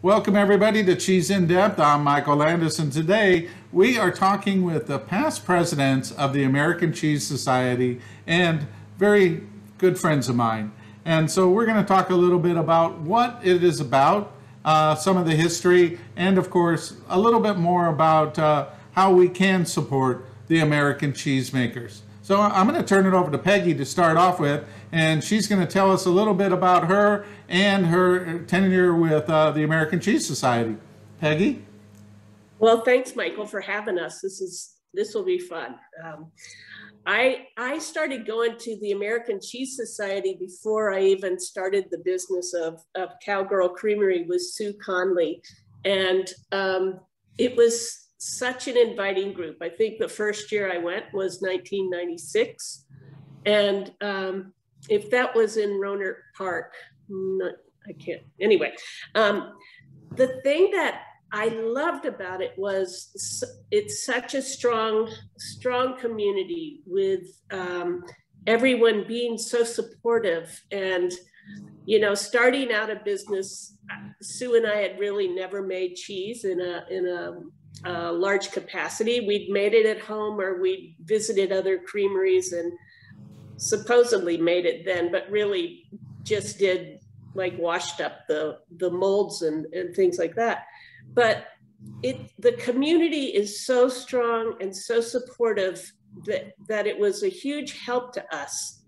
Welcome everybody to Cheese in Depth. I'm Michael Landis, and today we are talking with the past presidents of the American Cheese Society and very good friends of mine. And so we're going to talk a little bit about what it is about, some of the history, and of course a little bit more about how we can support the American cheesemakers. So I'm going to turn it over to Peggy to start off with, and she's going to tell us a little bit about her and her tenure with the American Cheese Society. Peggy? Well, thanks, Michael, for having us. This will be fun. I started going to the American Cheese Society before I even started the business of Cowgirl Creamery with Sue Conley, and it was such an inviting group. I think the first year I went was 1996. And if that was in Rohnert Park, I can't, anyway. The thing that I loved about it was it's such a strong community with everyone being so supportive. And, you know, starting out a business, Sue and I had really never made cheese in a large capacity. We'd made it at home, or we'd visited other creameries and supposedly made it then, but really just did like washed up the molds and things like that. But the community is so strong and so supportive that it was a huge help to us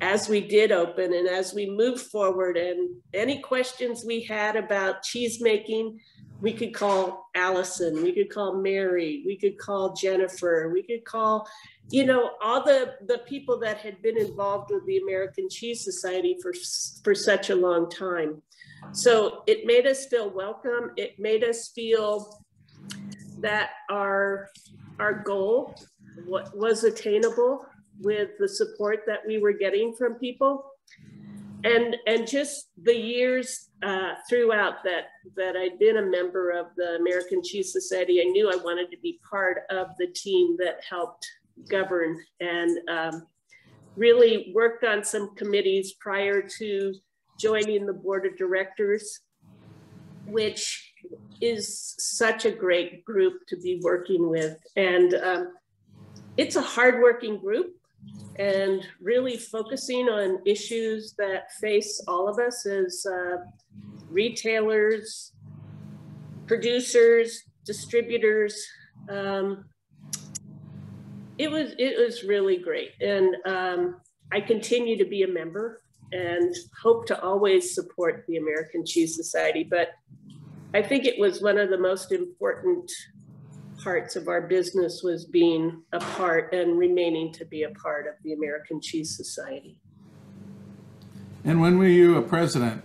as we did open and as we moved forward. And any questions we had about cheese making, we could call Allison, we could call Mary, we could call Jennifer, we could call, you know, all the people that had been involved with the American Cheese Society for such a long time. So it made us feel welcome. It made us feel that our goal was attainable with the support that we were getting from people. And just the years throughout that I'd been a member of the American Cheese Society, I knew I wanted to be part of the team that helped govern, and really worked on some committees prior to joining the board of directors, which is such a great group to be working with. And it's a hardworking group, and really focusing on issues that face all of us as retailers, producers, distributors. It was really great. And I continue to be a member and hope to always support the American Cheese Society. But I think it was one of the most important parts of our business was being a part and remaining to be a part of the American Cheese Society. And when were you a president?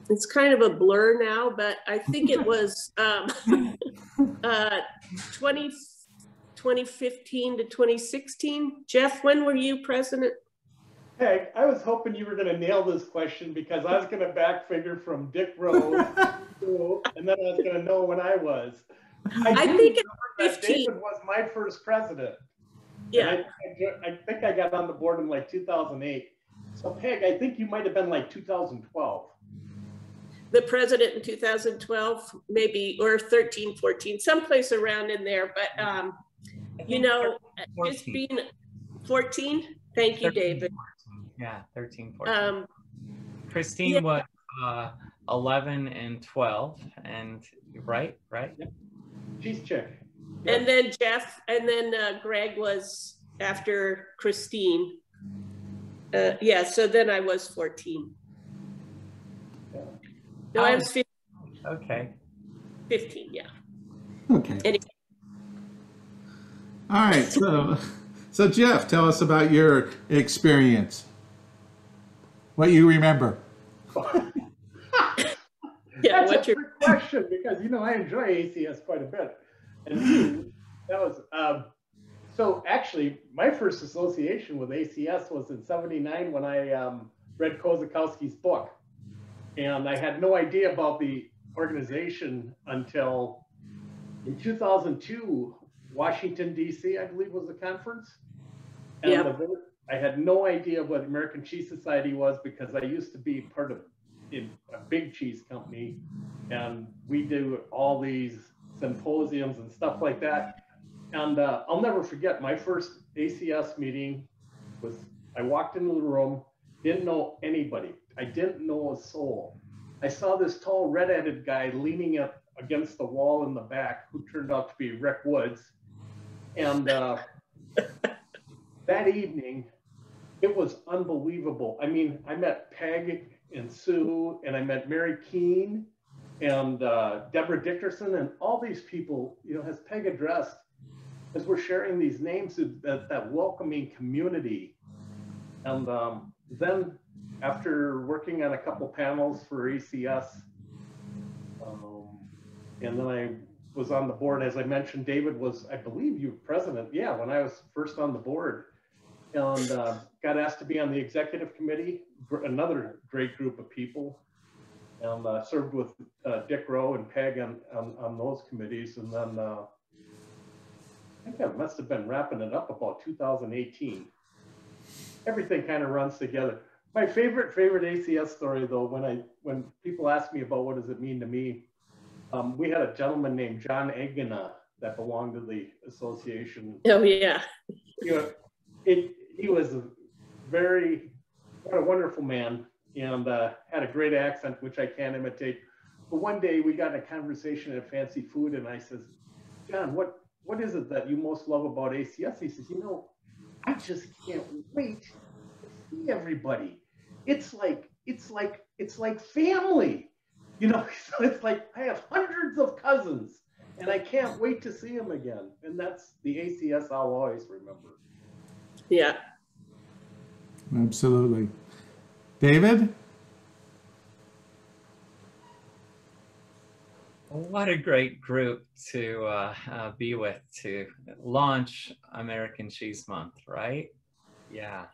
It's kind of a blur now, but I think it was 2015 to 2016. Jeff, when were you president? Peg, I was hoping you were going to nail this question, because I was going to back figure from Dick Rose, and then I was going to know when I was. I think it was 15. David was my first president. Yeah. I think I got on the board in like 2008. So Peg, I think you might have been like 2012. The president in 2012, maybe, or 13, 14, someplace around in there. But, you know, 14. Just being 14. Thank you, 13, David. 14. Yeah, 13, 14. Christine was 11 and 12, and right? Yep. She's chick. Yep. And then Jeff, and then Greg was after Christine. Yeah, so then I was 14. Yeah. No, I was 15. Okay. 15, yeah. Okay. Anyway. All right, so Jeff, tell us about your experience. What you remember. Yeah, that's a good question, because, you know, I enjoy ACS quite a bit. And that was, so actually, my first association with ACS was in '79 when I read Kozakowski's book. And I had no idea about the organization until in 2002, Washington, D.C., I believe was the conference. And yep. I had no idea what American Cheese Society was, because I used to be part of in a big cheese company, and we do all these symposiums and stuff like that. And I'll never forget my first ACS meeting was, I walked into the room, didn't know anybody. I didn't know a soul. I saw this tall red-headed guy leaning up against the wall in the back who turned out to be Rick Woods. And that evening, it was unbelievable. I mean, I met Peg and Sue, and I met Mary Keene and Deborah Dickerson, and all these people, you know, as Peg addressed, as we're sharing these names of that welcoming community. And then after working on a couple panels for ACS, and then I was on the board, as I mentioned, David was, I believe you were president, yeah, when I was first on the board, and got asked to be on the executive committee, another great group of people, and served with Dick Rowe and Peg on those committees. And then I think I must have been wrapping it up about 2018. Everything kind of runs together. My favorite ACS story, though, when people ask me about what does it mean to me, we had a gentleman named John Egena that belonged to the association. Oh yeah. You know, he was what a wonderful man, and had a great accent, which I can't imitate. But one day we got in a conversation at Fancy Food, and I says, John, what is it that you most love about ACS? He says, you know, I just can't wait to see everybody. It's like family, you know. So it's like I have hundreds of cousins, and I can't wait to see them again. And that's the ACS I'll always remember. Yeah. Absolutely. David? What a great group to be with to launch American Cheese Month, right? Yeah,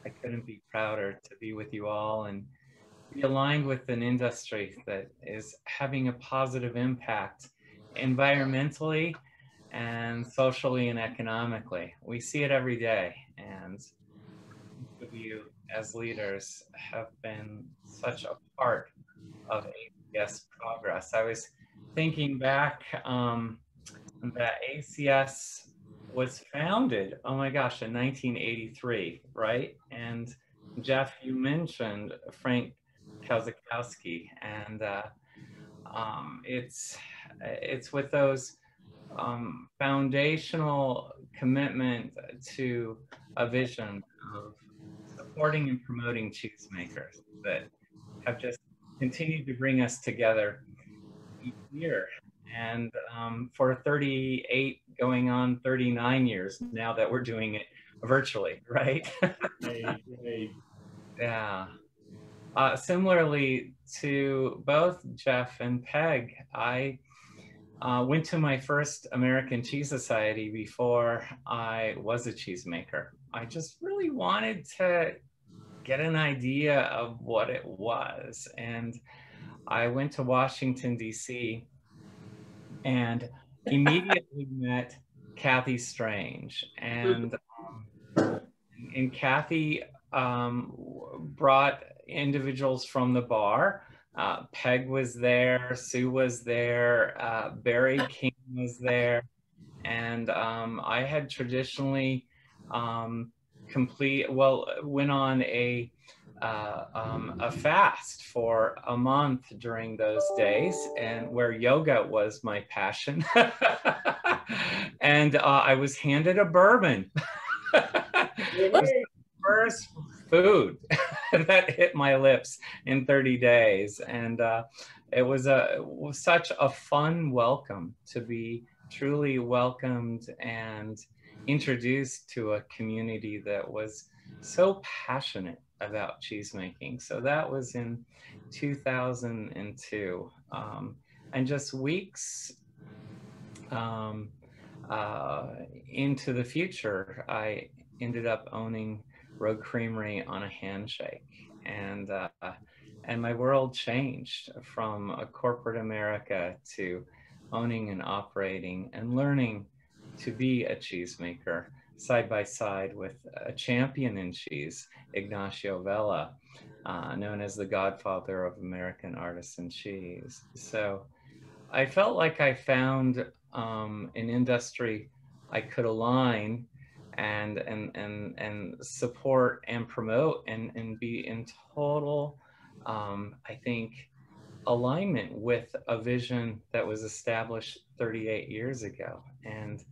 I couldn't be prouder to be with you all and be aligned with an industry that is having a positive impact environmentally and socially and economically. We see it every day, and you as leaders have been such a part of ACS progress. I was thinking back that ACS was founded, oh my gosh, in 1983, right? And Jeff, you mentioned Frank Kozakowski, and it's with those foundational commitment to a vision of supporting and promoting cheesemakers that have just continued to bring us together each year. And for 38 going on 39 years now that we're doing it virtually, right? Right. Yeah. Similarly to both Jeff and Peg, I went to my first American Cheese Society before I was a cheesemaker. I just really wanted to get an idea of what it was. And I went to Washington, D.C. and immediately met Kathy Strange. And Kathy brought individuals from the bar. Peg was there, Sue was there, Barry King was there, and I had traditionally went on a fast for a month during those days, and where yoga was my passion. And I was handed a bourbon. It was the first food that hit my lips in 30 days. And it was such a fun welcome to be truly welcomed and introduced to a community that was so passionate about cheesemaking. So that was in 2002. And just weeks into the future, I ended up owning Road Creamery on a handshake, and my world changed from a corporate America to owning and operating and learning to be a cheesemaker side by side with a champion in cheese, Ignacio Vela. known as the godfather of American Artisan Cheese. So I felt like I found an industry I could align and support and promote and be in total, I think, alignment with a vision that was established 38 years ago. And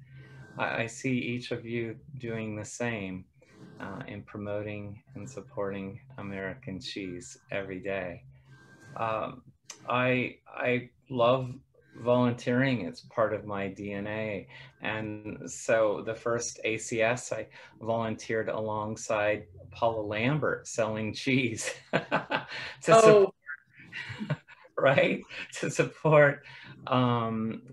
I see each of you doing the same in promoting and supporting American cheese every day. I love volunteering. It's part of my DNA. And so the first ACS, I volunteered alongside Paula Lambert selling cheese support, right? To support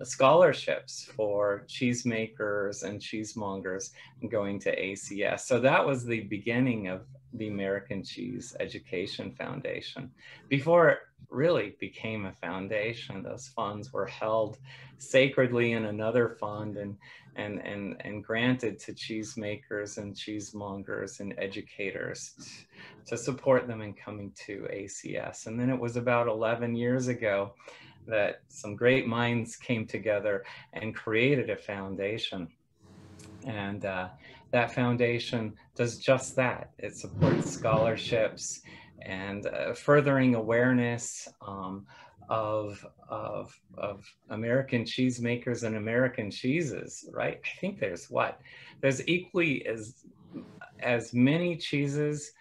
scholarships for cheesemakers and cheesemongers going to ACS. So that was the beginning of the American Cheese Education Foundation. Before it really became a foundation, those funds were held sacredly in another fund and granted to cheesemakers and cheesemongers and educators to support them in coming to ACS. And then it was about 11 years ago that some great minds came together and created a foundation. And that foundation does just that. It supports scholarships and furthering awareness of American cheesemakers and American cheeses, right? I think there's equally as many cheeses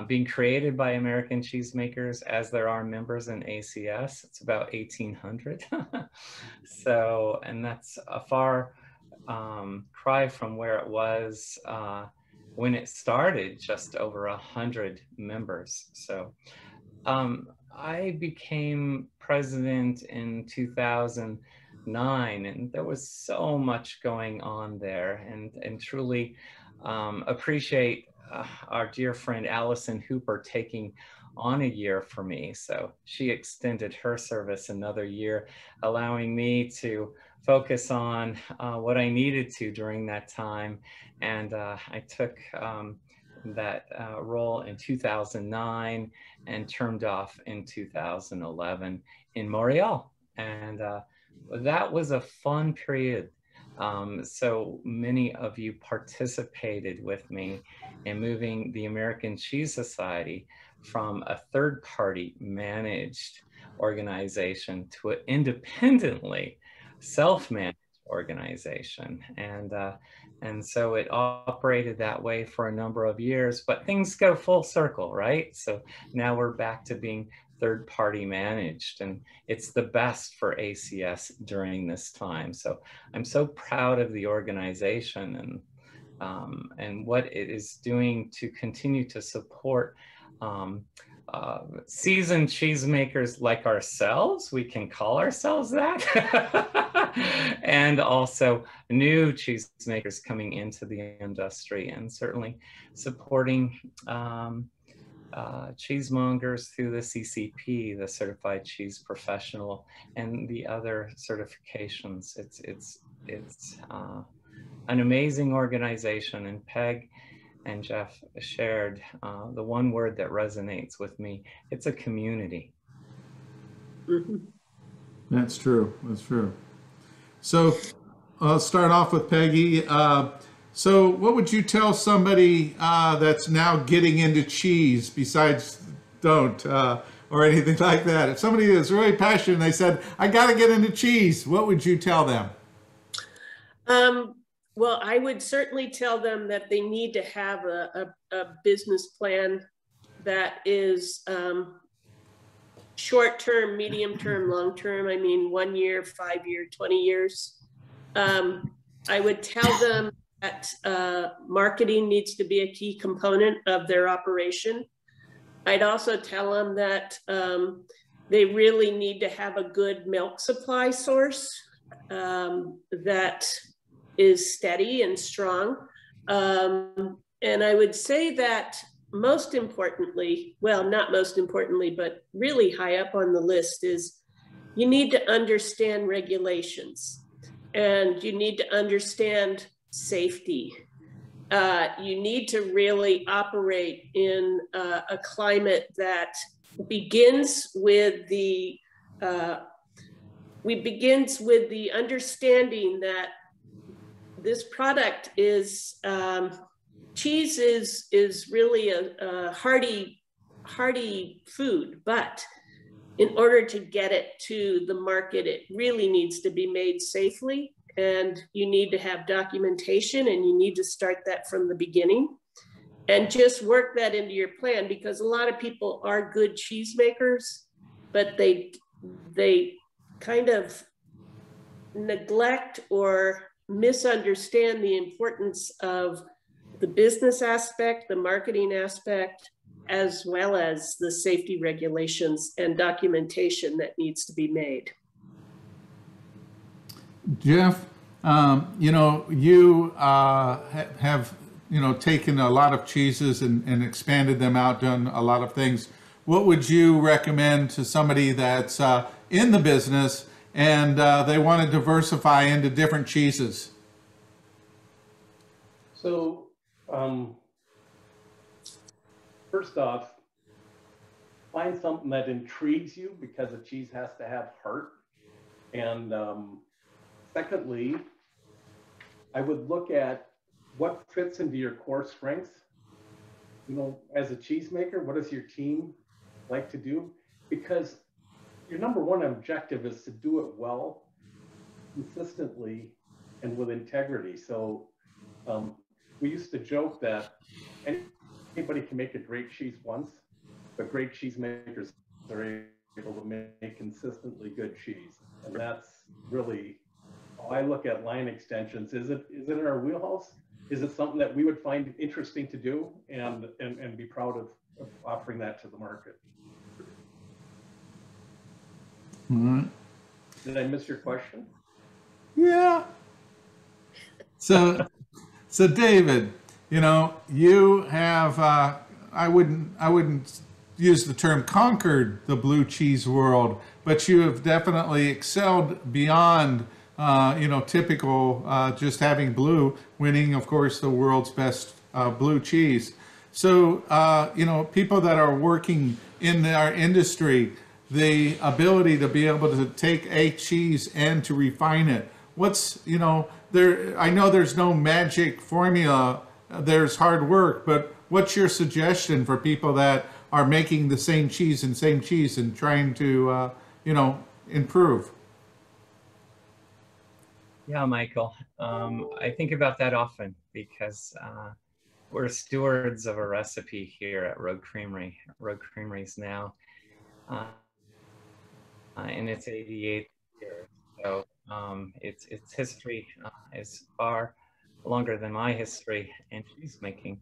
being created by American cheesemakers as there are members in ACS. It's about 1,800. So, and that's a far cry from where it was when it started, just over 100 members. So I became president in 2009, and there was so much going on there, and truly appreciate our dear friend Allison Hooper taking on a year for me. So she extended her service another year, allowing me to focus on what I needed to during that time. And I took that role in 2009 and termed off in 2011 in Montreal. And that was a fun period. So many of you participated with me in moving the American Cheese Society from a third-party managed organization to an independently self-managed organization. And so it operated that way for a number of years, but things go full circle, right? So now we're back to being third-party managed, and it's the best for ACS during this time. So I'm so proud of the organization and what it is doing to continue to support seasoned cheesemakers like ourselves. We can call ourselves that. And also new cheesemakers coming into the industry, and certainly supporting cheesemongers through the CCP, the Certified Cheese Professional, and the other certifications. It's an amazing organization, and Peg and Jeff shared the one word that resonates with me. It's a community. Mm-hmm. That's true. That's true. So I'll start off with Peggy. So what would you tell somebody that's now getting into cheese, besides don't, or anything like that? If somebody is really passionate and they said, I got to get into cheese, what would you tell them? Well, I would certainly tell them that they need to have a business plan that is short-term, medium-term, long-term. I mean, 1 year, 5 year, 20 years. I would tell them that marketing needs to be a key component of their operation. I'd also tell them that they really need to have a good milk supply source that is steady and strong. And I would say that most importantly, well, not most importantly, but really high up on the list is you need to understand regulations, and you need to understand safety, you need to really operate in a climate that begins with the understanding that this product is cheese is really a hearty food, but in order to get it to the market, it really needs to be made safely, and you need to have documentation, and you need to start that from the beginning and just work that into your plan, because a lot of people are good cheesemakers, but they kind of neglect or misunderstand the importance of the business aspect, the marketing aspect, as well as the safety regulations and documentation that needs to be made. Jeff, you know, you have, you know, taken a lot of cheeses and expanded them out, done a lot of things. What would you recommend to somebody that's in the business and they want to diversify into different cheeses? So, first off, find something that intrigues you, because a cheese has to have heart. And secondly, I would look at what fits into your core strengths. You know, as a cheesemaker, what does your team like to do? Because your number one objective is to do it well, consistently, and with integrity. So we used to joke that anybody can make a great cheese once, but great cheesemakers are able to make consistently good cheese. And that's really how I look at line extensions. Is it in our wheelhouse? Is it something that we would find interesting to do and be proud of offering that to the market? All right. Did I miss your question? Yeah. So David, you know, you have, I wouldn't use the term conquered the blue cheese world, but you have definitely excelled beyond, you know, typical just having blue, winning, of course, the world's best blue cheese. So, you know, people that are working in our industry, the ability to be able to take a cheese and to refine it. What's, you know, I know there's no magic formula, there's hard work, but what's your suggestion for people that are making the same cheese and trying to, you know, improve? Yeah, Michael, I think about that often because we're stewards of a recipe here at Rogue Creamery. Rogue Creamery's now in its 88th year. So its history is far longer than my history in cheese making.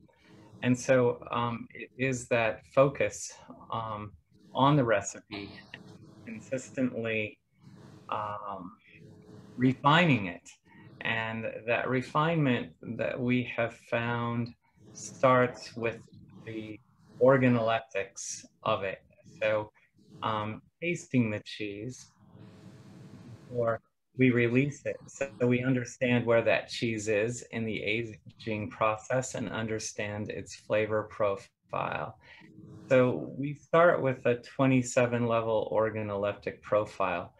And so it is that focus on the recipe, consistently refining it. And that refinement that we have found starts with the organoleptics of it. So tasting the cheese before we release it, so we understand where that cheese is in the aging process and understand its flavor profile. So we start with a 27-level organoleptic profile,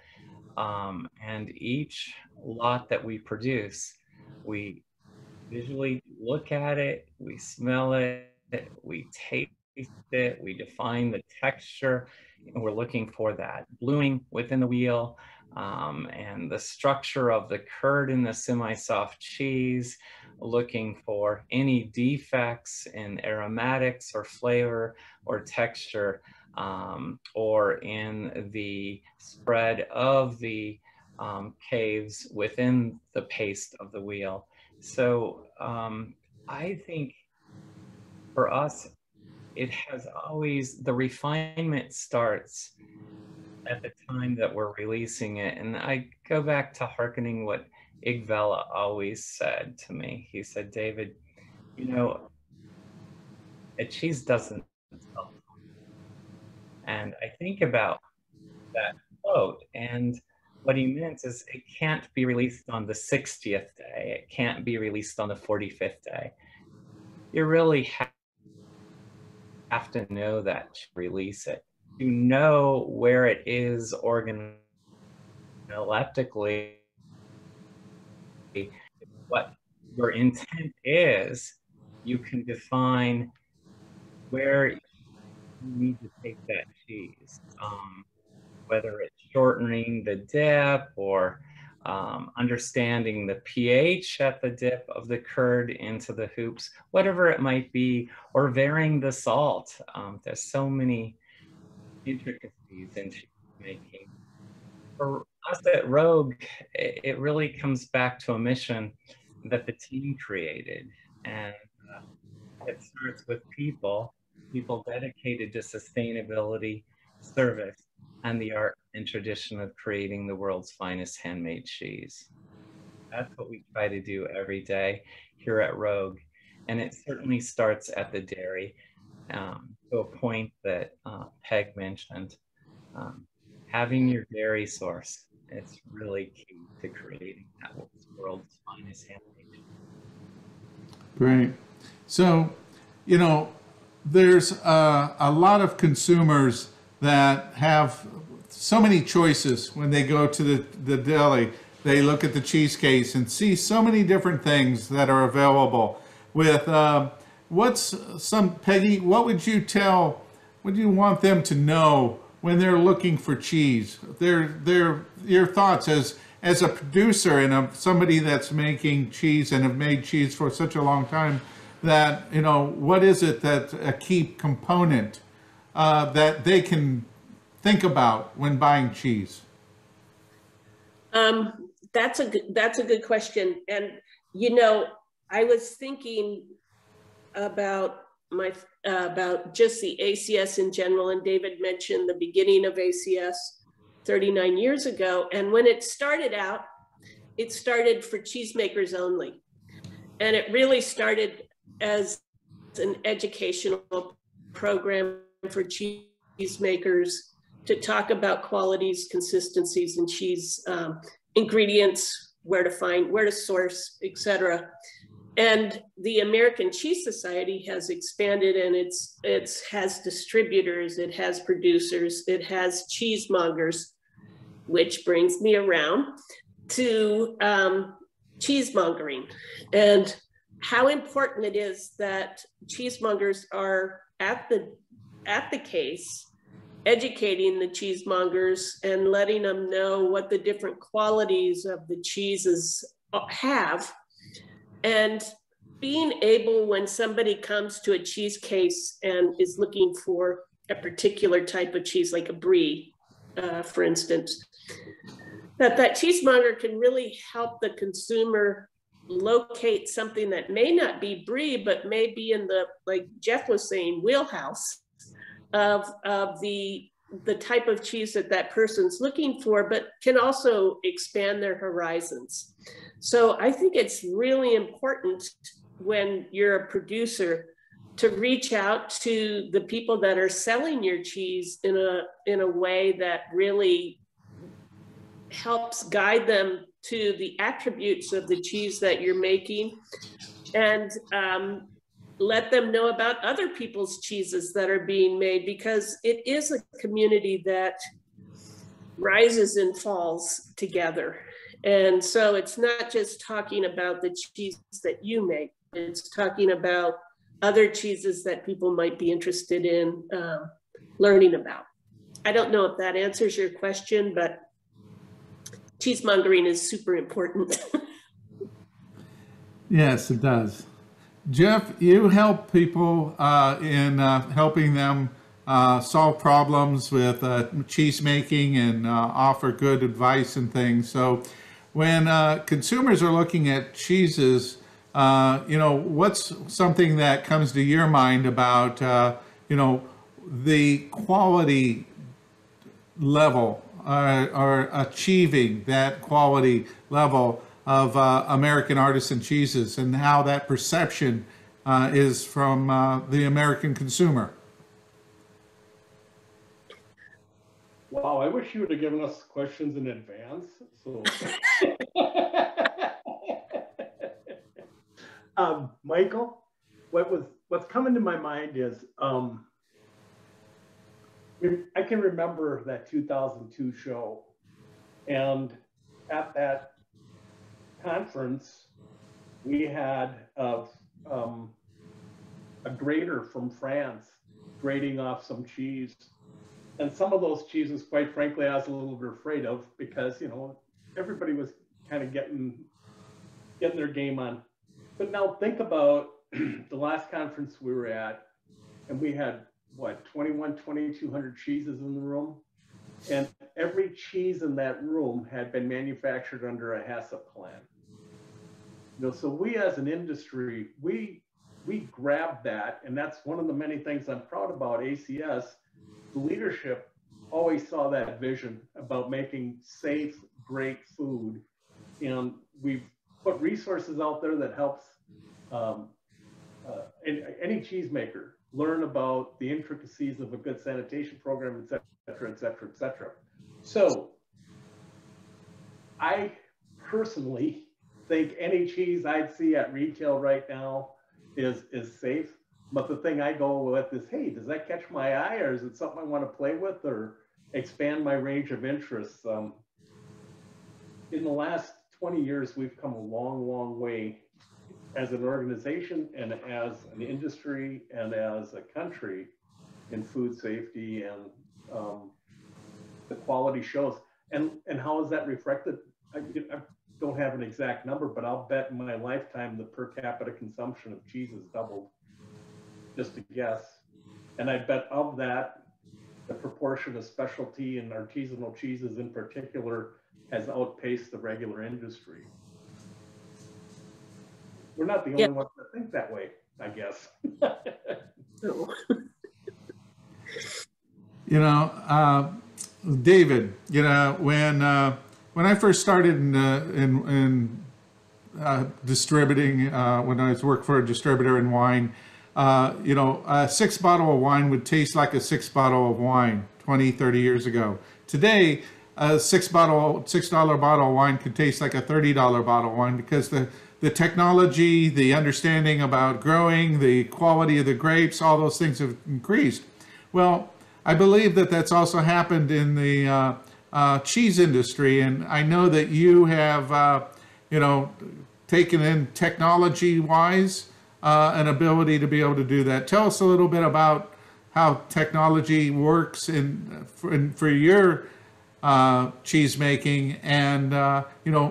and each lot that we produce, we visually look at it, we smell it, we taste it, we define the texture, and we're looking for that bluing within the wheel, and the structure of the curd in the semi-soft cheese, looking for any defects in aromatics or flavor or texture, or in the spread of the caves within the paste of the wheel. So I think for us, it has always, the refinement starts at the time that we're releasing it. And I go back to hearkening what Igvella always said to me. He said, David, you know, a cheese doesn't sell. And I think about that quote, and what he meant is it can't be released on the 60th day. It can't be released on the 45th day. you really have to know that to release it. You know where it is organoleptically, what your intent is, you can define where you need to take that cheese, whether it's shortening the dip or understanding the pH at the dip of the curd into the hoops, whatever it might be, or varying the salt. There's so many intricacies in cheese making. For us at Rogue, it really comes back to a mission that the team created. And it starts with people dedicated to sustainability, service, and the art and tradition of creating the world's finest handmade cheese. That's what we try to do every day here at Rogue. And it certainly starts at the dairy, to a point that Peg mentioned. Having your dairy source, it's really key to creating that world's finest handmade cheese. Great. So, you know, there's a lot of consumers that have so many choices when they go to the deli. They look at the cheese case and see so many different things that are available. With Peggy, what would you want them to know when they're looking for cheese? Your thoughts as a producer and somebody that's making cheese and have made cheese for such a long time, that, you know, what is it that's a key component that they can think about when buying cheese? That's a good question. And, you know, I was thinking about about just the ACS in general, and David mentioned the beginning of ACS 39 years ago. And when it started out, it started for cheesemakers only. And it really started as an educational program for cheesemakers to talk about qualities, consistencies, and cheese ingredients, where to source, etc. And the American Cheese Society has expanded, and it has distributors, it has producers, it has cheesemongers, which brings me around to cheesemongering and how important it is that cheesemongers are at the case, educating the cheesemongers and letting them know what the different qualities of the cheeses have. And being able, when somebody comes to a cheese case and is looking for a particular type of cheese, like a brie, for instance, that cheesemonger can really help the consumer locate something that may not be brie, but may be in the, like Jeff was saying, wheelhouse of the type of cheese that person's looking for, but can also expand their horizons. So I think it's really important when you're a producer to reach out to the people that are selling your cheese in a way that really helps guide them to the attributes of the cheese that you're making, and let them know about other people's cheeses that are being made, because it is a community that rises and falls together. And so it's not just talking about the cheese that you make, it's talking about other cheeses that people might be interested in learning about. I don't know if that answers your question, but cheesemongering is super important. Yes, it does. Jeff, you help people in helping them solve problems with cheese making and offer good advice and things. So when consumers are looking at cheeses, you know, what's something that comes to your mind about, you know, the quality level or achieving that quality level of American artisan cheeses, and how that perception is from the American consumer? Wow, I wish you would have given us questions in advance. So, Michael, what's coming to my mind is I can remember that 2002 show, and at that conference we had a grader from France grading off some cheese, and some of those cheeses, quite frankly, I was a little bit afraid of, because everybody was kind of getting their game on. But now think about the last conference we were at, and we had what, 2,200 cheeses in the room, and every cheese in that room had been manufactured under a HACCP plan. So we as an industry, we grabbed that, and that's one of the many things I'm proud about ACS. The leadership always saw that vision about making safe, great food, and we've put resources out there that helps any cheesemaker learn about the intricacies of a good sanitation program, et cetera, et cetera, et cetera. So I personally think any cheese I'd see at retail right now is safe. But the thing I go with is, hey, does that catch my eye, or is it something I want to play with or expand my range of interests? In the last 20 years, we've come a long, long way as an organization and as an industry and as a country in food safety, and the quality shows. And how is that reflected? I don't have an exact number, but I'll bet in my lifetime the per capita consumption of cheese has doubled, just a guess. And I bet of that, the proportion of specialty and artisanal cheeses in particular has outpaced the regular industry. We're not the only ones that think that way, I guess. No. David, when I first started in distributing, when I was working for a distributor in wine, a 6 bottle of wine would taste like a 6 bottle of wine 20, 30 years ago. Today, a $6 bottle of wine could taste like a $30 bottle of wine, because the technology, the understanding about growing, the quality of the grapes, all those things have increased. Well, I believe that that's also happened in the cheese industry, and I know that you have, taken in technology-wise an ability to be able to do that. Tell us a little bit about how technology works for your cheese making and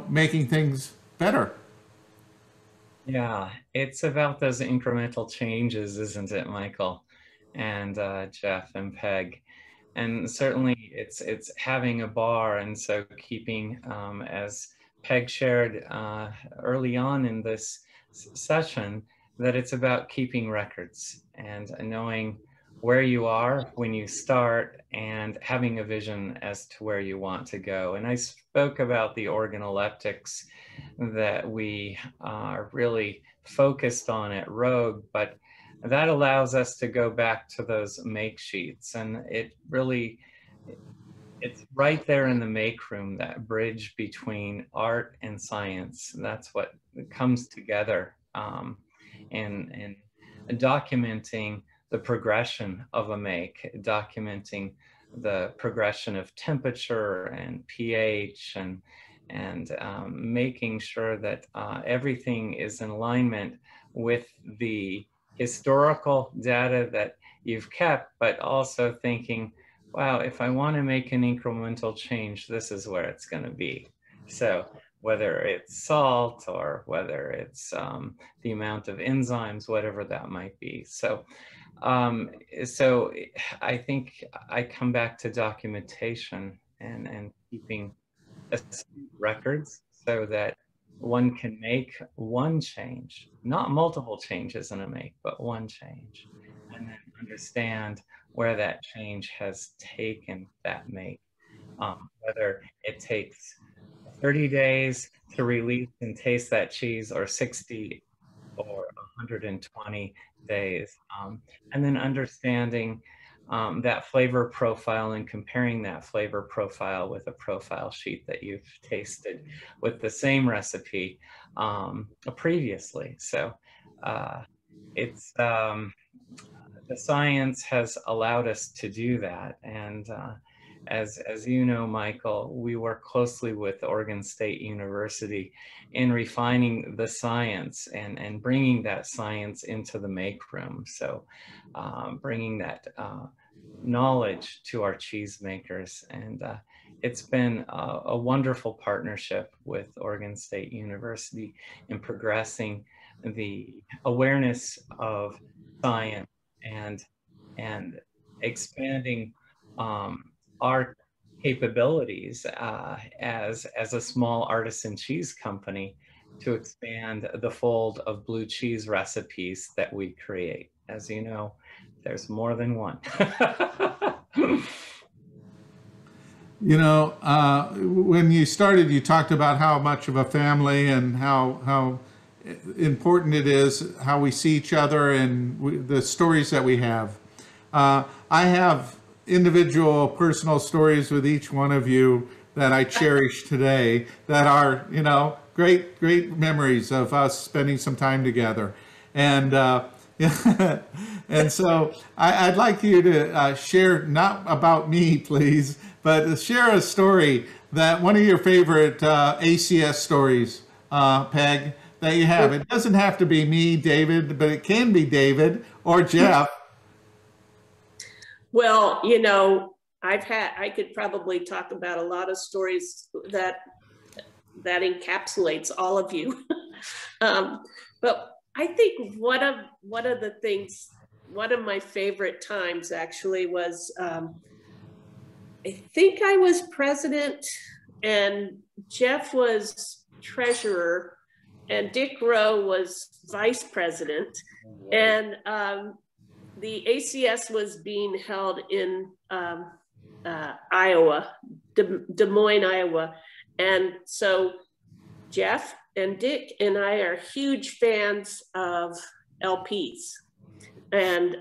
making things better. Yeah, it's about those incremental changes, isn't it, Michael and Jeff and Peg? And certainly it's having a bar, and so keeping, as Peg shared early on in this session, that it's about keeping records and knowing where you are when you start and having a vision as to where you want to go. And I spoke about the organoleptics that we are really focused on at Rogue, but that allows us to go back to those make sheets, and it's right there in the make room, that bridge between art and science. That's what comes together in documenting the progression of a make, documenting the progression of temperature and pH, and making sure that everything is in alignment with the historical data that you've kept, but also thinking, wow, if I want to make an incremental change, this is where it's going to be. So whether it's salt or whether it's the amount of enzymes, whatever that might be. So I think I come back to documentation and keeping records so that one can make one change, not multiple changes in a make, but one change, and then understand where that change has taken that make. Whether it takes 30 days to release and taste that cheese, or 60 or 120 days, and then understanding that flavor profile and comparing that flavor profile with a profile sheet that you've tasted with the same recipe previously. So it's the science has allowed us to do that. And as you know, Michael, we work closely with Oregon State University in refining the science and bringing that science into the make room. So bringing that knowledge to our cheesemakers. And it's been a wonderful partnership with Oregon State University in progressing the awareness of science and expanding our capabilities as a small artisan cheese company to expand the fold of blue cheese recipes that we create. As you know, there's more than one. You know, when you started, you talked about how much of a family and how important it is how we see each other and the stories that we have. I have individual personal stories with each one of you that I cherish today that are, you know, great memories of us spending some time together. And and so I'd like you to share, not about me, please, but share a story that one of your favorite ACS stories, Peg, that you have. It doesn't have to be me, David, but it can be David or Jeff. Well, you know, I could probably talk about a lot of stories that encapsulates all of you. But I think one of my favorite times actually was, I think I was president and Jeff was treasurer and Dick Rowe was vice president. And the ACS was being held in Iowa, Des Moines, Iowa. And so Jeff and Dick and I are huge fans of LPs. And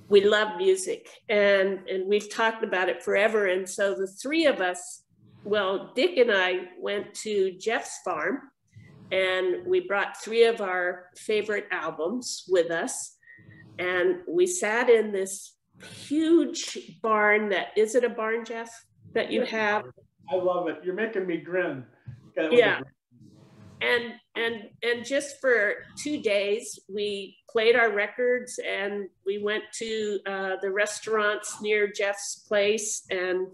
we love music, and we've talked about it forever. And so the three of us, well, Dick and I went to Jeff's farm and we brought three of our favorite albums with us. And we sat in this huge barn is it a barn, Jeff, that you have? I love it. You're making me grin. Yeah. And just for 2 days, we played our records and we went to the restaurants near Jeff's place. And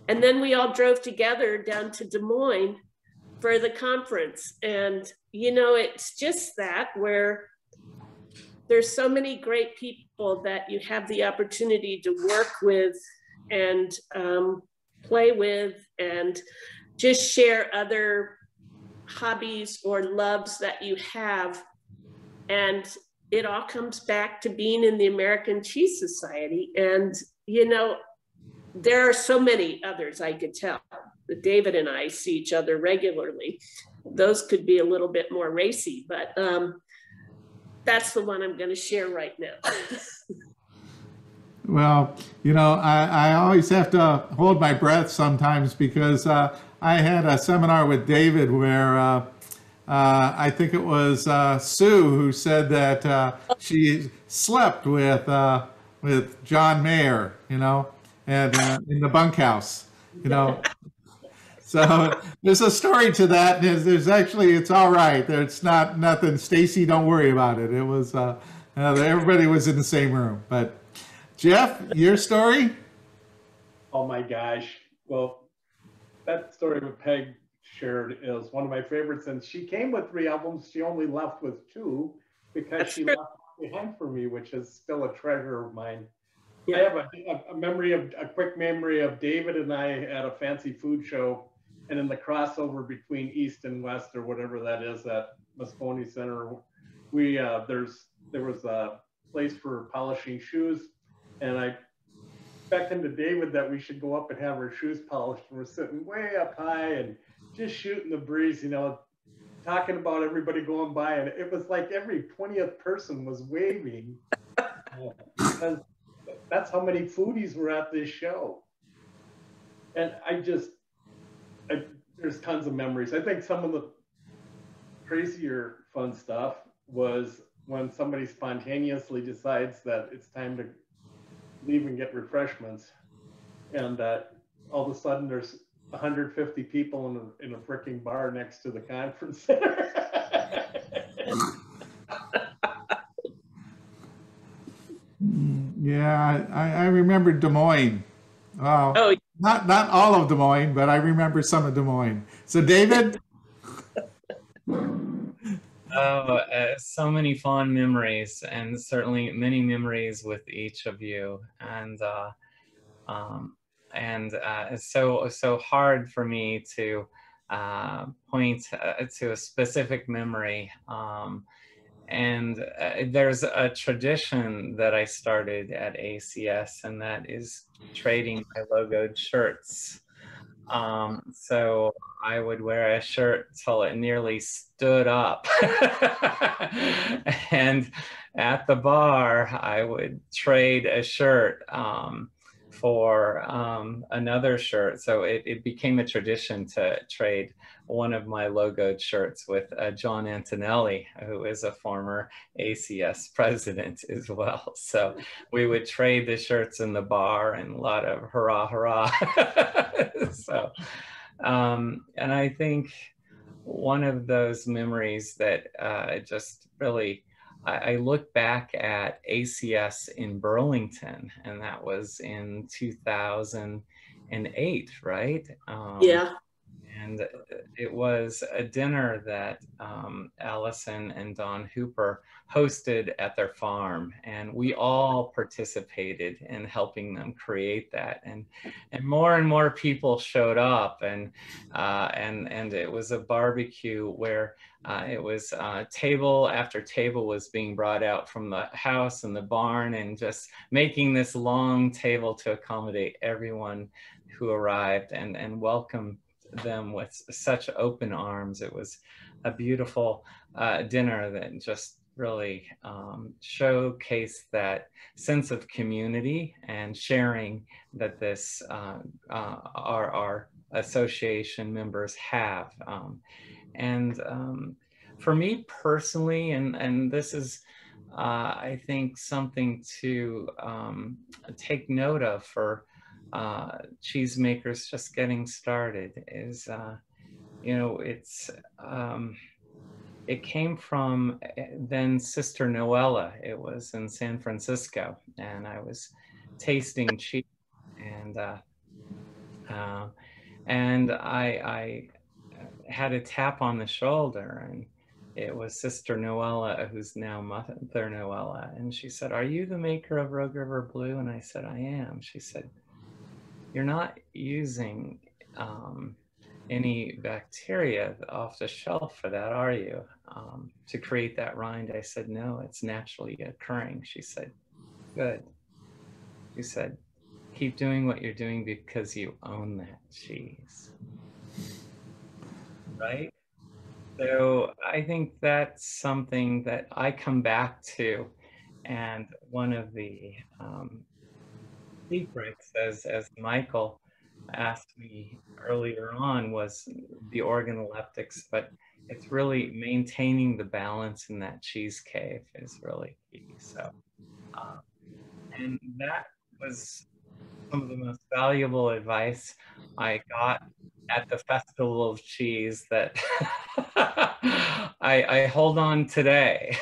then we all drove together down to Des Moines for the conference. And, you know, it's just that where there's so many great people that you have the opportunity to work with and play with and just share other hobbies or loves that you have. And it all comes back to being in the American Cheese Society. And, you know, there are so many others I could tell. David and I see each other regularly. Those could be a little bit more racy, but that's the one I'm going to share right now. Well, you know, I always have to hold my breath sometimes because I had a seminar with David where I think it was Sue who said that she slept with John Mayer, you know, and in the bunkhouse, you know. So there's a story to that. There's actually, it's all right. It's not nothing. Stacy, don't worry about it. It was everybody was in the same room. But Jeff, your story? Oh my gosh. Well, that story with Peg shared is one of my favorites. And she came with 3 albums. She only left with 2 because she left behind for me, which is still a treasure of mine. Yeah. I have a quick memory of David and I at a fancy food show, and in the crossover between East and West or whatever that is at Moscone Center, there was a place for polishing shoes, and I beckoned to David that we should go up and have our shoes polished. And we're sitting way up high and just shooting the breeze, you know, talking about everybody going by, and it was like every 20th person was waving because that's how many foodies were at this show. And there's tons of memories. I think some of the crazier fun stuff was when somebody spontaneously decides that it's time to leave and get refreshments, and all of a sudden there's 150 people in a freaking bar next to the conference center. Yeah, I remember Des Moines. Well, Oh, not all of Des Moines, but I remember some of Des Moines. So David? Oh, so many fond memories, and certainly many memories with each of you. It's so hard for me to point to a specific memory. There's a tradition that I started at ACS, and that is trading my logoed shirts. So I would wear a shirt till it nearly stood up. And at the bar, I would trade a shirt for another shirt. So it became a tradition to trade one of my logoed shirts with John Antonelli, who is a former ACS president as well. So we would trade the shirts in the bar, and a lot of hurrah, hurrah. So, and I think one of those memories that just really, I look back at ACS in Burlington, and that was in 2008, right? yeah. And it was a dinner that Allison and Don Hooper hosted at their farm, and we all participated in helping them create that. And more people showed up, and it was a barbecue where it was table after table was being brought out from the house and the barn, and just making this long table to accommodate everyone who arrived and welcome them with such open arms. It was a beautiful dinner that just really showcased that sense of community and sharing that this our association members have. For me personally, and this is I think something to take note of for cheesemakers just getting started, is it came from then Sister Noella. It was in San Francisco, and I was tasting cheese, and I had a tap on the shoulder, and it was Sister Noella, who's now Mother Noella, and she said, "Are you the maker of Rogue River Blue?" And I said, "I am." She said, "You're not using any bacteria off the shelf for that, are you? To create that rind?" I said, "No, it's naturally occurring." She said, "Good." She said, "Keep doing what you're doing because you own that cheese." Right? So I think that's something that I come back to. And one of the secrets, as Michael asked me earlier on, was the organoleptics, but it's really maintaining the balance in that cheese cave is really key. So, and that was some of the most valuable advice I got at the Festival of Cheese that I hold on today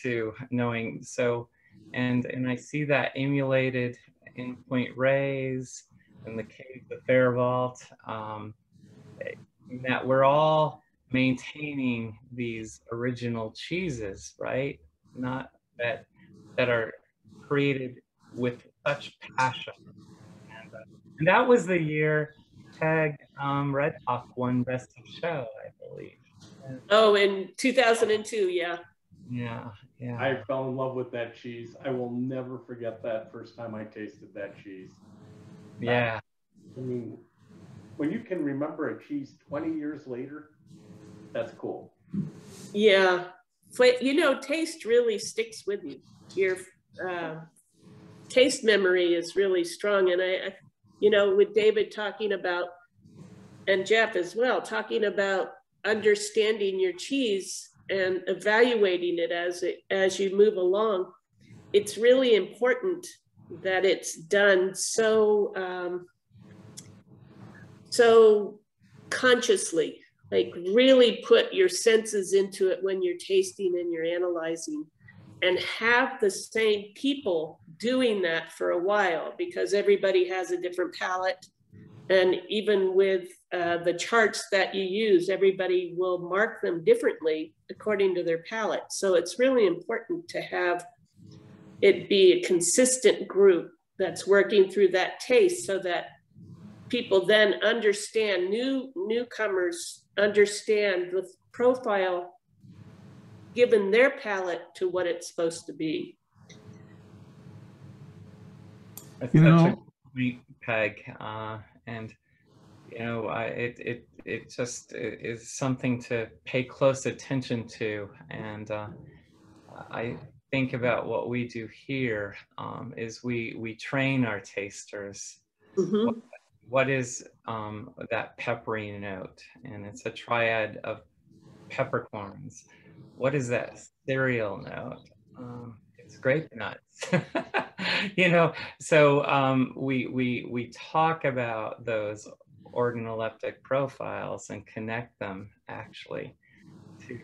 to knowing. So, and I see that emulated in Point Reyes and the Caves of Faribault, that we're all maintaining these original cheeses, right? Not that are created with such passion. And that was the year Tag Red Hawk won Best of Show, I believe. Oh, in 2002, yeah. Yeah, yeah. I fell in love with that cheese. I will never forget that first time I tasted that cheese. Yeah. I mean, when you can remember a cheese 20 years later, that's cool. Yeah. But, taste really sticks with you. Your taste memory is really strong. And I with David talking about, and Jeff as well, talking about understanding your cheese, and evaluating it as you move along, it's really important that it's done so consciously. Like really put your senses into it when you're tasting and you're analyzing, and have the same people doing that for a while, because everybody has a different palate. And even with the charts that you use, everybody will mark them differently according to their palate. So it's really important to have it be a consistent group that's working through that taste, so that people then understand, newcomers understand the profile given their palate to what it's supposed to be. That's such a great Peg, and you know, it just is something to pay close attention to. And I think about what we do here is we train our tasters. Mm-hmm. What is that peppery note? And it's a triad of peppercorns. What is that cereal note? It's grape nuts. You know, so we talk about those organoleptic profiles and connect them actually to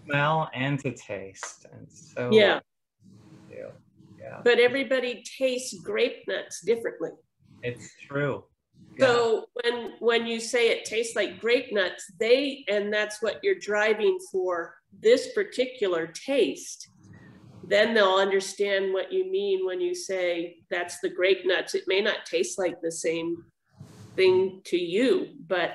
smell and to taste. And so Yeah. Yeah. But everybody tastes grape nuts differently. It's true. Yeah. So when you say it tastes like grape nuts, and that's what you're driving for, this particular taste, then they'll understand what you mean when you say that's the grape nuts. It may not taste like the same thing to you, but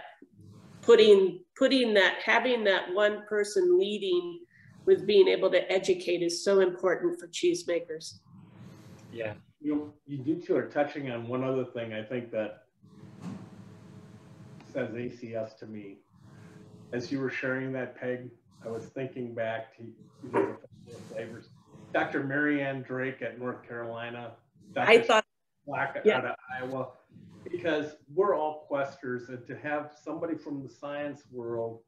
having that one person leading with being able to educate is so important for cheesemakers. Yeah. You two are touching on one other thing I think that says ACS to me. As you were sharing that, Peg, I was thinking back to the flavors. Dr. Mary Ann Drake at North Carolina, Dr. Black out of Iowa, because we're all questers, and to have somebody from the science world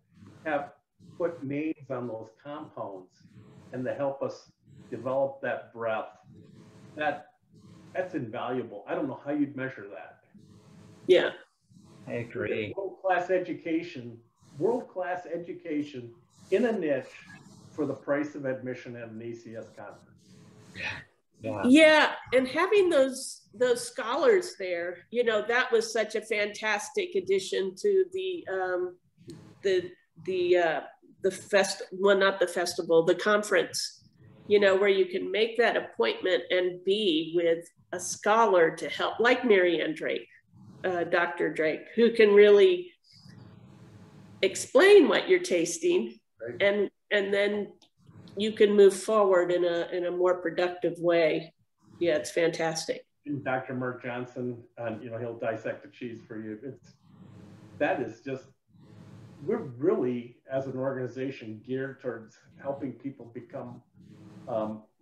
have put names on those compounds and to help us develop that breadth, that's invaluable. I don't know how you'd measure that. Yeah. I agree. World-class education in a niche for the price of admission at an ACS conference. Yeah, and having those scholars there, you know, that was such a fantastic addition to the conference, you know, where you can make that appointment and be with a scholar to help, like Mary Ann Drake, Dr. Drake, who can really explain what you're tasting, right. and then you can move forward in a more productive way. Yeah, it's fantastic. And Dr. Mark Johnson, you know, he'll dissect the cheese for you. That is just, we're really, as an organization, geared towards helping people become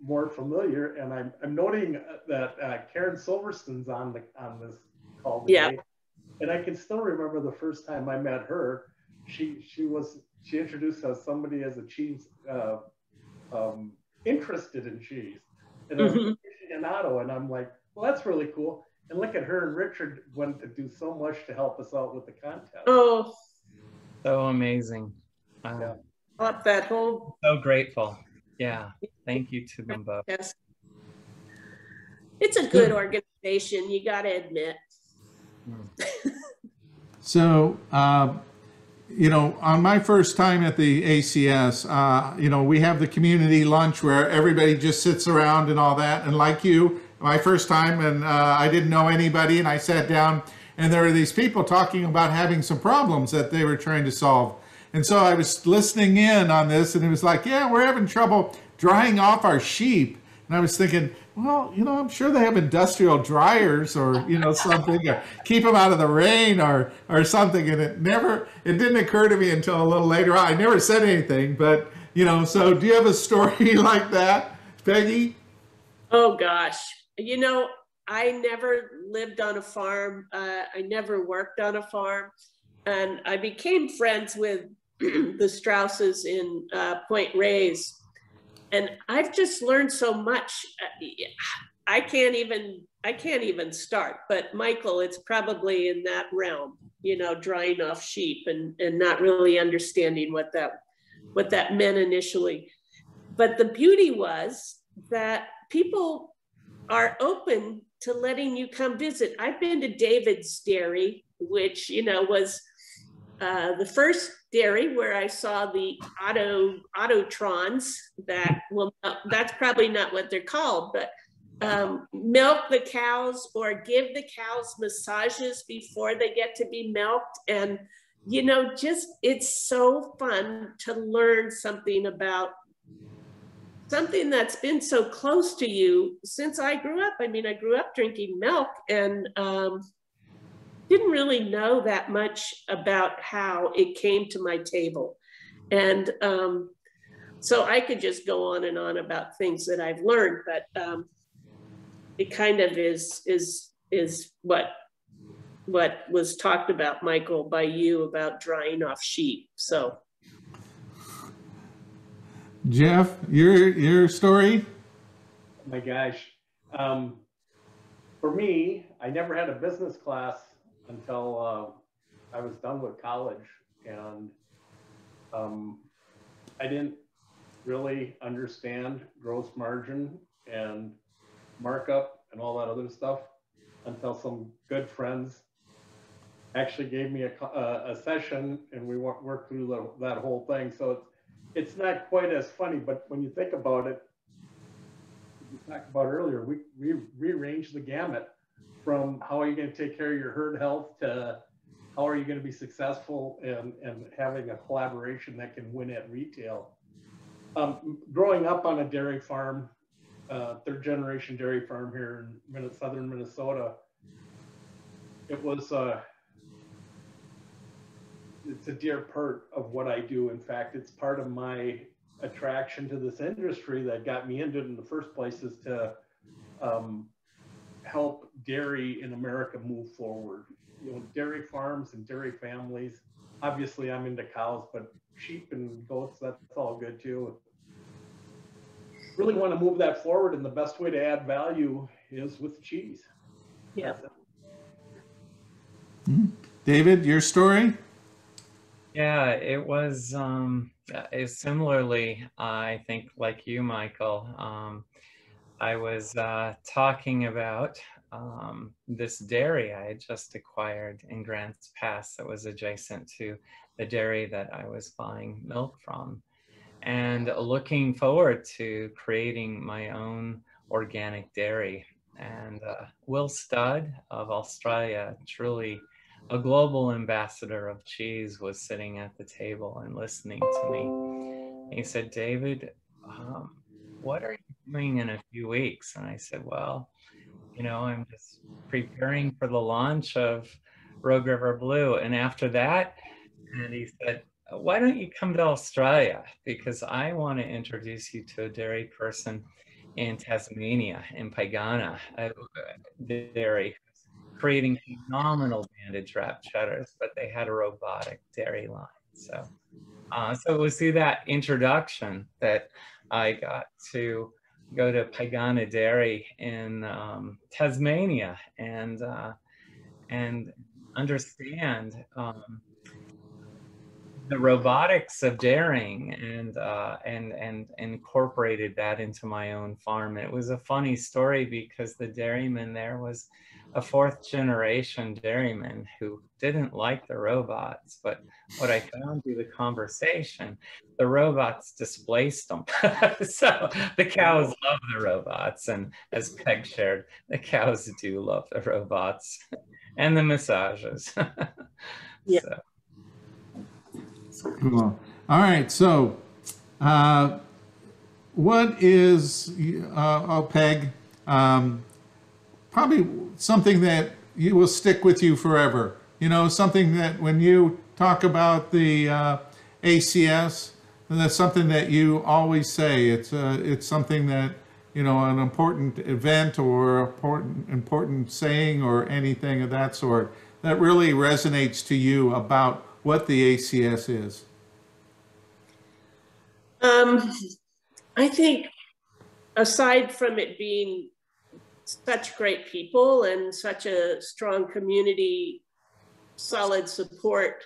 more familiar. And I'm noting that Karen Silverstone's on this call today. Yeah. And I can still remember the first time I met her. She introduced us somebody as a cheese interested in cheese, and aficionado, and I'm like, well, that's really cool. And look at her and Richard went to do so much to help us out with the content. Oh, so amazing. Yeah. Up that whole. So grateful. Yeah. Thank you to them both. Yes. It's a good organization, you got to admit. So, you know, on my first time at the ACS, you know, we have the community lunch where everybody just sits around and all that. And like you, my first time, and I didn't know anybody, and I sat down, and there were these people talking about having some problems that they were trying to solve. And so I was listening in on this, and it was like, yeah, we're having trouble drying off our sheep. And I was thinking, well, you know, I'm sure they have industrial dryers or, you know, something, or keep them out of the rain or something. And it didn't occur to me until a little later on. I never said anything, but, you know, so do you have a story like that, Peggy? Oh, gosh. You know, I never lived on a farm. I never worked on a farm. And I became friends with the Strausses in Point Reyes. And I've just learned so much. I can't even start, but Michael, it's probably in that realm, you know, drying off sheep and not really understanding what that meant initially. But the beauty was that people are open to letting you come visit. I've been to David's Dairy, which, you know, was the first dairy where I saw the Autotrons that's probably not what they're called, but milk the cows or give the cows massages before they get to be milked. And, you know, just, it's so fun to learn something about something that's been so close to you since I grew up. I mean, I grew up drinking milk and didn't really know that much about how it came to my table. And so I could just go on and on about things that I've learned, but it kind of is what was talked about, Michael, by you about drying off sheep. So. Jeff, your story? Oh my gosh. For me, I never had a business class until I was done with college. And I didn't really understand gross margin and markup and all that other stuff until some good friends actually gave me a session and we worked through that whole thing. So it's not quite as funny, but when you think about it, we talked about earlier, we rearranged the gamut from how are you going to take care of your herd health to how are you going to be successful and having a collaboration that can win at retail. Growing up on a dairy farm, third generation dairy farm here in southern Minnesota, it was it's a dear part of what I do. In fact, it's part of my attraction to this industry that got me into it in the first place, is to help dairy in America move forward. You know, dairy farms and dairy families. Obviously, I'm into cows, but sheep and goats, that's all good too. Really want to move that forward, and the best way to add value is with cheese. Yeah. David, your story? Yeah, it was similarly, I think, like you, Michael. I was talking about this dairy I had just acquired in Grants Pass that was adjacent to the dairy that I was buying milk from, and looking forward to creating my own organic dairy. And Will Studd of Australia, truly a global ambassador of cheese, was sitting at the table and listening to me. He said, David, what are you doing in a few weeks? And I said, well, you know, I'm just preparing for the launch of Rogue River Blue. And after that, and he said, why don't you come to Australia? Because I want to introduce you to a dairy person in Tasmania, in Pegana, a dairy creating phenomenal bandage wrap cheddars, but they had a robotic dairy line. So it was through that introduction that I got to go to Pegana Dairy in Tasmania and understand the robotics of dairying and incorporated that into my own farm. It was a funny story because the dairyman there was a fourth generation dairyman who didn't like the robots, but what I found through the conversation, the robots displaced them. So the cows love the robots, and as Peg shared, the cows do love the robots and the massages. Yeah. So. Cool. All right. So, what is, Peg, probably something that you will stick with you forever? You know, something that when you talk about the ACS, and that's something that you always say. It's something that, you know, an important event or important saying or anything of that sort that really resonates to you about what the ACS is. I think aside from it being such great people and such a strong community, solid support,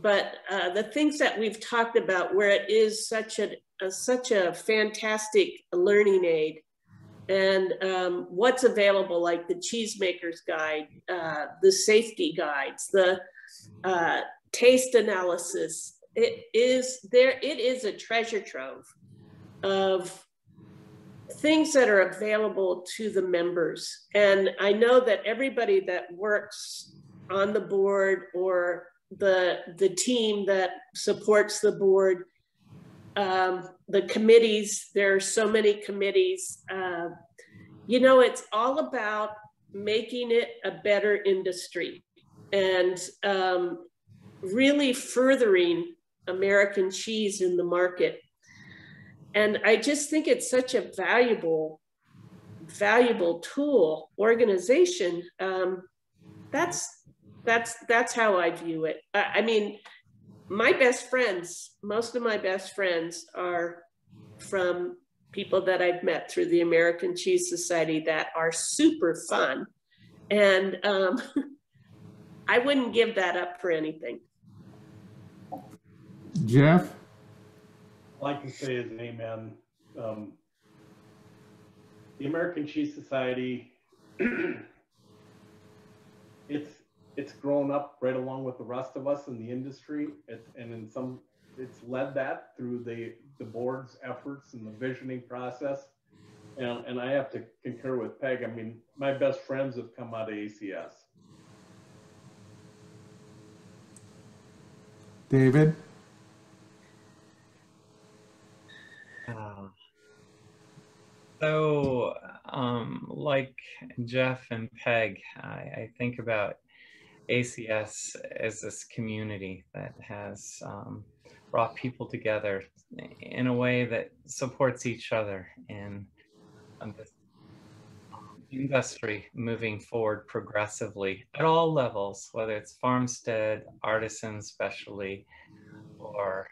but the things that we've talked about where it is such a fantastic learning aid, and what's available, like the cheesemaker's guide, the safety guides, the taste analysis, it is a treasure trove of things that are available to the members. And I know that everybody that works on the board or the team that supports the board, the committees, there are so many committees, you know, it's all about making it a better industry and really furthering American cheese in the market. And I just think it's such a valuable tool, organization. That's how I view it. I mean, my best friends, most of my best friends are from people that I've met through the American Cheese Society that are super fun. And I wouldn't give that up for anything. Jeff? All I can say is amen. The American Cheese Society, it's grown up right along with the rest of us in the industry. It's led that through the board's efforts and the visioning process. And I have to concur with Peg. I mean, my best friends have come out of ACS. David? So, like Jeff and Peg, I think about ACS as this community that has brought people together in a way that supports each other in this industry moving forward progressively at all levels, whether it's farmstead, artisan, specialty, or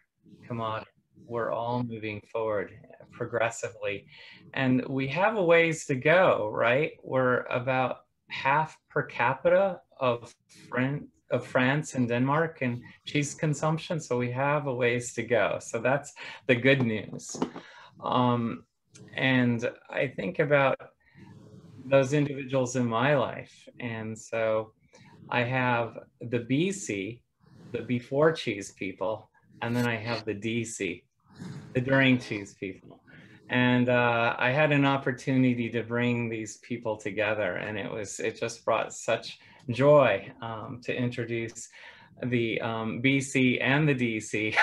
commodity. We're all moving forward progressively, and we have a ways to go, right? We're about half per capita of France and Denmark in cheese consumption, so we have a ways to go. So that's the good news. And I think about those individuals in my life, and so I have the BC, the before cheese people, and then I have the DC, the during cheese people. And I had an opportunity to bring these people together, and it just brought such joy to introduce the BC and the DC.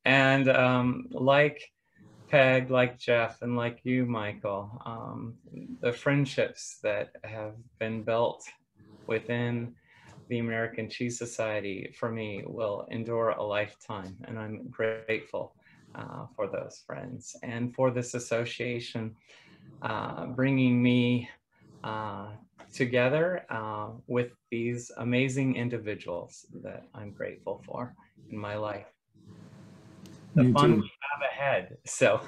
And like Peg, like Jeff, and like you, Michael, the friendships that have been built within the American Cheese Society for me will endure a lifetime, and I'm grateful for those friends and for this association bringing me together with these amazing individuals that I'm grateful for in my life. The fun we have ahead. So,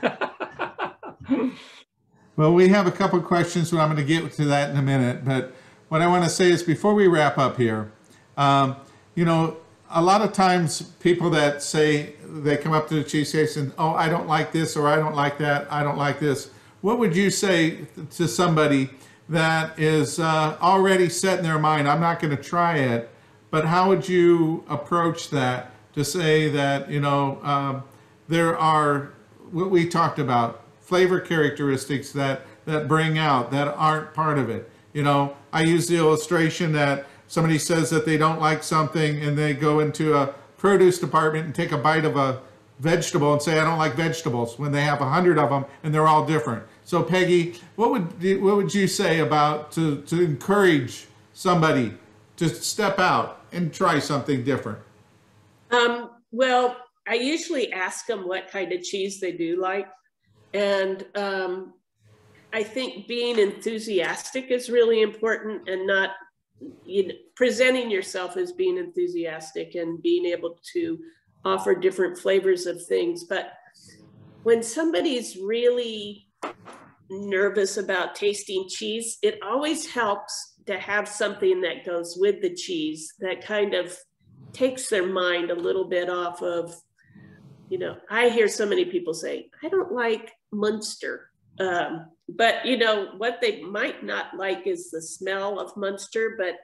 well, we have a couple of questions, so I'm going to get to that in a minute. But what I want to say is, before we wrap up here, you know, a lot of times people that say they come up to the cheesecake and, oh, I don't like this, or I don't like that, I don't like this. What would you say to somebody that is already set in their mind, I'm not going to try it, but how would you approach that to say that, you know, there are what we talked about, flavor characteristics that bring out, that aren't part of it. You know, I use the illustration that somebody says that they don't like something and they go into a produce department and take a bite of a vegetable and say, I don't like vegetables, when they have 100 of them and they're all different. So Peggy, what would you say about to encourage somebody to step out and try something different? Well, I usually ask them what kind of cheese they do like. And I think being enthusiastic is really important, and not, you know, presenting yourself as being enthusiastic and being able to offer different flavors of things. But when somebody's really nervous about tasting cheese, it always helps to have something that goes with the cheese that kind of takes their mind a little bit off of, you know, I hear so many people say, I don't like Munster. But, you know, what they might not like is the smell of Munster, but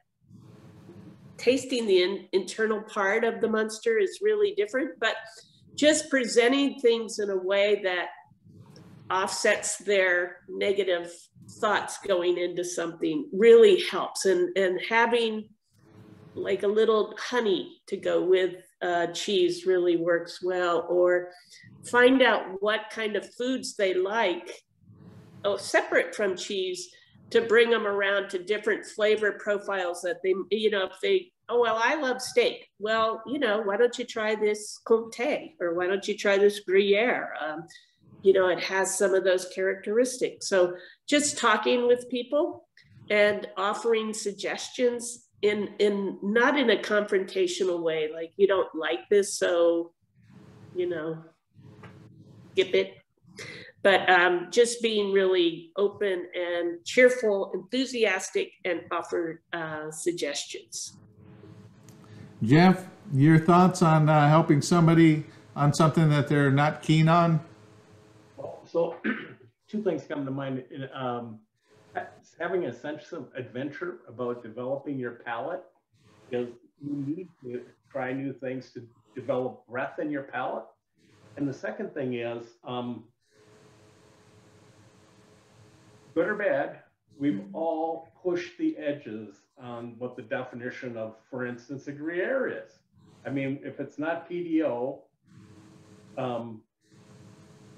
tasting the internal part of the Munster is really different. But just presenting things in a way that offsets their negative thoughts going into something really helps. And having like a little honey to go with cheese really works well. Or find out what kind of foods they like, separate from cheese, to bring them around to different flavor profiles that they, you know, if they, oh, well, I love steak. Well, you know, why don't you try this Comté, or why don't you try this Gruyere? You know, it has some of those characteristics. So just talking with people and offering suggestions in not in a confrontational way, like, you don't like this, so, you know, skip it. But just being really open and cheerful, enthusiastic, and offer suggestions. Jeff, your thoughts on helping somebody on something that they're not keen on? So two things come to mind. Having a sense of adventure about developing your palate, because you need to try new things to develop breadth in your palate. And the second thing is, good or bad, we've all pushed the edges on what the definition of, for instance, a Gruyere is. I mean, if it's not PDO,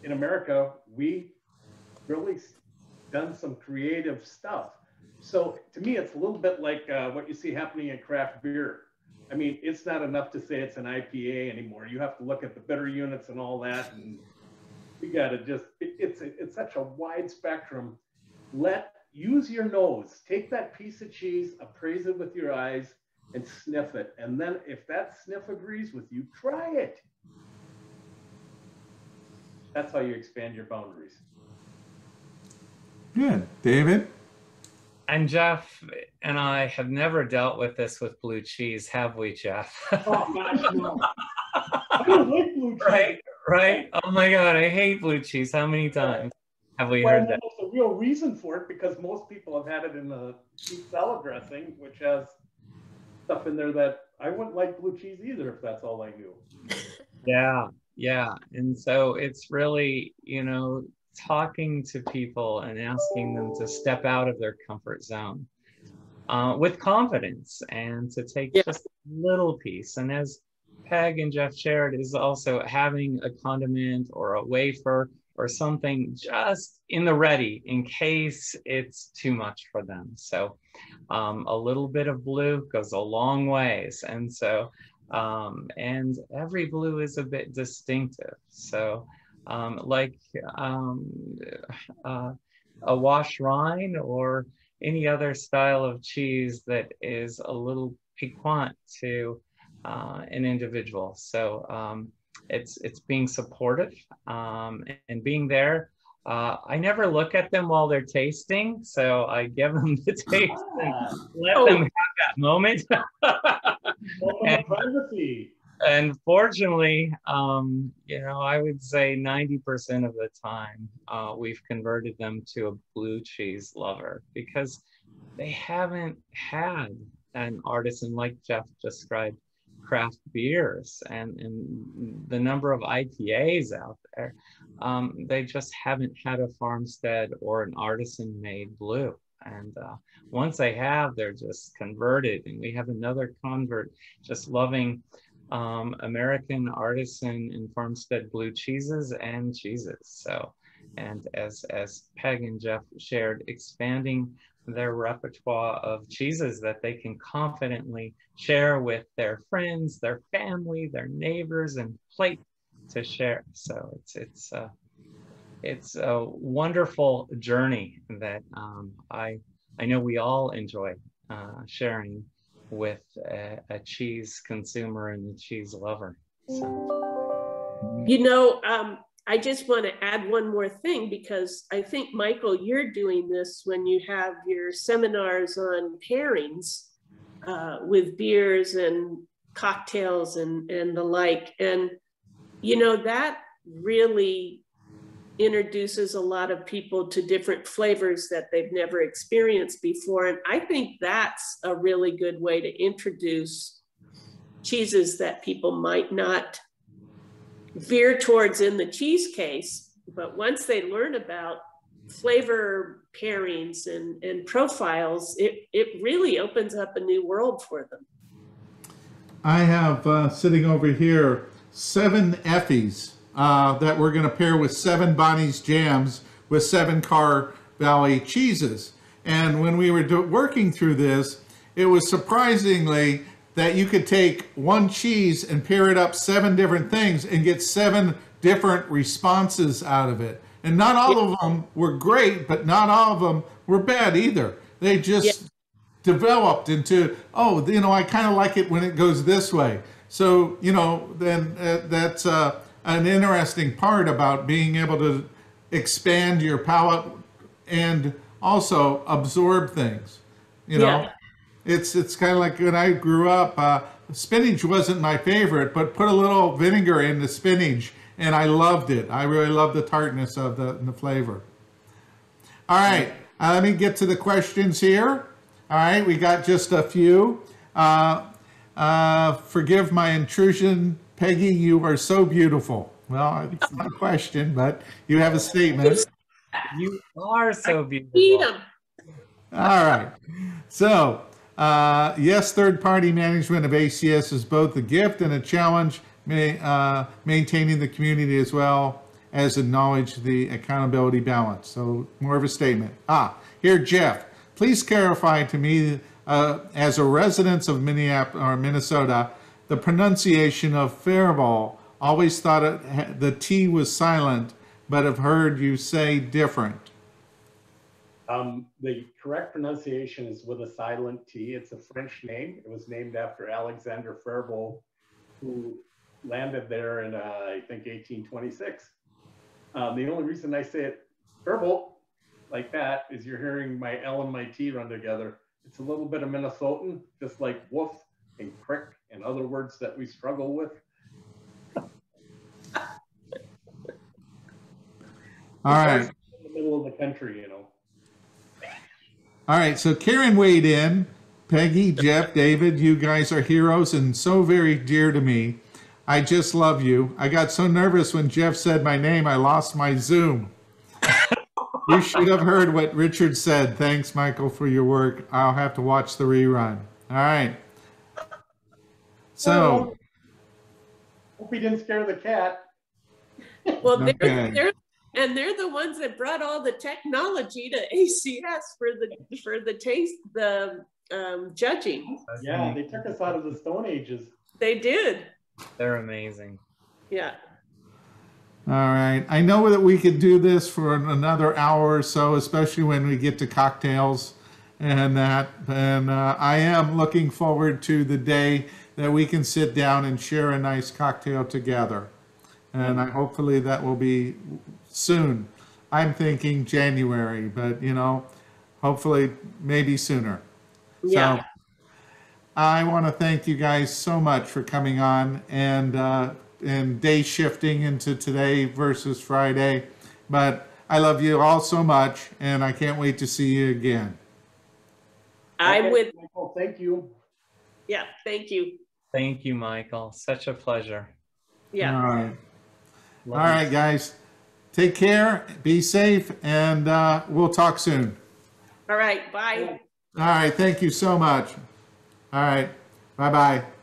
in America, we really done some creative stuff. So to me, it's a little bit like what you see happening in craft beer. I mean, it's not enough to say it's an IPA anymore. You have to look at the bitter units and all that, and you got to just, it's such a wide spectrum. Use your nose, take that piece of cheese, appraise it with your eyes, and sniff it. And then if that sniff agrees with you, try it. That's how you expand your boundaries. Good. David? And Jeff and I have never dealt with this with blue cheese, have we, Jeff? Oh gosh, no. I don't like blue cheese. Right, right. Oh my God, I hate blue cheese. How many times have we heard that? There's a real reason for it, because most people have had it in the cheese salad dressing, which has stuff in there that I wouldn't like blue cheese either if that's all I knew. Yeah, yeah. And so it's really, you know, talking to people and asking them to step out of their comfort zone with confidence, and to take just a little piece. And as Peg and Jeff shared, is also having a condiment or a wafer or something just in the ready in case it's too much for them. So a little bit of blue goes a long ways. And so, and every blue is a bit distinctive. So like a wash rind or any other style of cheese that is a little piquant to an individual. So it's being supportive and being there. I never look at them while they're tasting, so I give them the taste and let them have that moment. And fortunately, you know, I would say 90% of the time, we've converted them to a blue cheese lover, because they haven't had an artisan, like Jeff described, craft beers and the number of IPAs out there. They just haven't had a farmstead or an artisan made blue. And once they have, they're just converted. And we have another convert just loving American artisan and farmstead blue cheeses and cheeses. So, and as Peg and Jeff shared, expanding their repertoire of cheeses that they can confidently share with their friends, their family, their neighbors, and plate to share. So it's a wonderful journey that I know we all enjoy sharing with a cheese consumer and a cheese lover. So. You know, I just want to add one more thing, because I think, Michael, you're doing this when you have your seminars on pairings with beers and cocktails and the like. And, you know, that really introduces a lot of people to different flavors that they've never experienced before. And I think that's a really good way to introduce cheeses that people might not veer towards in the cheese case, but once they learn about flavor pairings and profiles, it really opens up a new world for them. I have sitting over here 7 Effies that we're going to pair with 7 Bonnie's jams with 7 Car Valley cheeses. And when we were working through this, it was surprisingly that you could take one cheese and pair it up 7 different things and get 7 different responses out of it. And not all of them were great, but not all of them were bad either. They just developed into, oh, you know, I kind of like it when it goes this way. So, you know, then that's an interesting part about being able to expand your palate and also absorb things, you know. Yeah. It's kind of like when I grew up, spinach wasn't my favorite, but put a little vinegar in the spinach and I loved it. I really loved the tartness of the flavor. All right, let me get to the questions here. All right, we got just a few. Forgive my intrusion, Peggy, you are so beautiful. Well, it's not a question, but you have a statement. You are so beautiful. Eat them. All right, so yes, third-party management of ACS is both a gift and a challenge, maintaining the community as well as acknowledge the accountability balance. So more of a statement. Here, Jeff, please clarify to me, as a resident of Minnesota, the pronunciation of Faribault. Always thought the T was silent, but have heard you say different. The correct pronunciation is with a silent T. It's a French name. It was named after Alexander Faribault, who landed there in, I think, 1826. The only reason I say it Faribault like that is you're hearing my L and my T run together. It's a little bit of Minnesotan, just like woof and crick and other words that we struggle with. All right. In the middle of the country, you know. All right, so Karen weighed in. Peggy, Jeff, David, you guys are heroes and so very dear to me. I just love you. I got so nervous when Jeff said my name, I lost my Zoom. You should have heard what Richard said. Thanks, Michael, for your work. I'll have to watch the rerun. All right. So. Hope he didn't scare the cat. Well, Okay. they're the ones that brought all the technology to ACS for the taste, judging. Yeah, they took us out of the Stone Ages. They did. They're amazing. Yeah. All right. I know that we could do this for another hour or so, especially when we get to cocktails and that. And I am looking forward to the day that we can sit down and share a nice cocktail together. And hopefully that will be soon. I'm thinking January, but you know, hopefully maybe sooner. Yeah. So I want to thank you guys so much for coming on and day shifting into today versus Friday. But I love you all so much, and I can't wait to see you again. I'm with. Michael, thank you. Yeah. Thank you. Thank you, Michael. Such a pleasure. Yeah. All right. All right, guys. Take care, be safe, and we'll talk soon. All right. Bye. All right, thank you so much. All right, bye-bye.